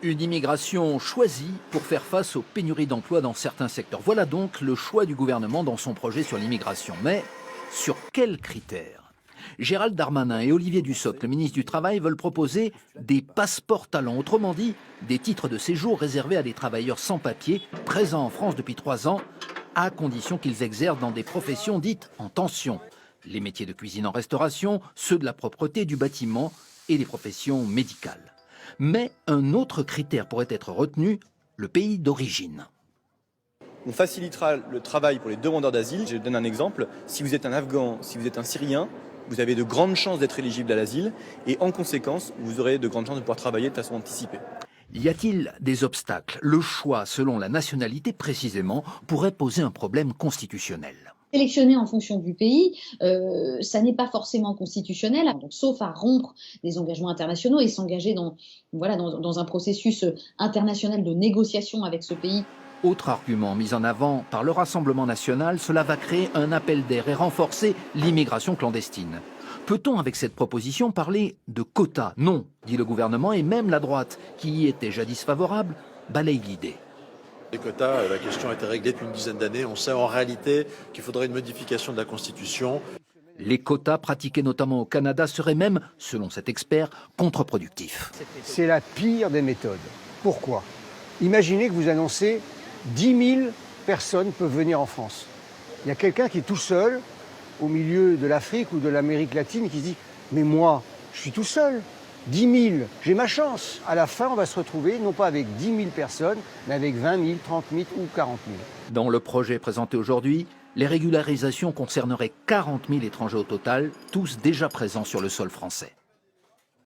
Une immigration choisie pour faire face aux pénuries d'emplois dans certains secteurs. Voilà donc le choix du gouvernement dans son projet sur l'immigration. Mais sur quels critères ? Gérald Darmanin et Olivier Dussopt, le ministre du Travail, veulent proposer des passeports talents. Autrement dit, des titres de séjour réservés à des travailleurs sans papier, présents en France depuis 3 ans, à condition qu'ils exercent dans des professions dites en tension. Les métiers de cuisine en restauration, ceux de la propreté, du bâtiment et les professions médicales. Mais un autre critère pourrait être retenu, le pays d'origine. On facilitera le travail pour les demandeurs d'asile. Je donne un exemple. Si vous êtes un Afghan, si vous êtes un Syrien, vous avez de grandes chances d'être éligible à l'asile et en conséquence, vous aurez de grandes chances de pouvoir travailler de façon anticipée. Y a-t-il des obstacles ? Le choix selon la nationalité précisément pourrait poser un problème constitutionnel. Sélectionner en fonction du pays, ça n'est pas forcément constitutionnel, donc, sauf à rompre des engagements internationaux et s'engager dans un processus international de négociation avec ce pays. Autre argument mis en avant par le Rassemblement national, cela va créer un appel d'air et renforcer l'immigration clandestine. Peut-on avec cette proposition parler de quotas ? Non, dit le gouvernement, et même la droite, qui y était jadis favorable, balaye l'idée. Les quotas, la question a été réglée depuis une dizaine d'années. On sait en réalité qu'il faudrait une modification de la Constitution. Les quotas pratiqués notamment au Canada seraient même, selon cet expert, contre-productifs. C'est la pire des méthodes. Pourquoi ? Imaginez que vous annoncez 10 000 personnes peuvent venir en France. Il y a quelqu'un qui est tout seul au milieu de l'Afrique ou de l'Amérique latine qui se dit « Mais moi, je suis tout seul. 10 000, j'ai ma chance. » À la fin, on va se retrouver non pas avec 10 000 personnes, mais avec 20 000, 30 000 ou 40 000. Dans le projet présenté aujourd'hui, les régularisations concerneraient 40 000 étrangers au total, tous déjà présents sur le sol français.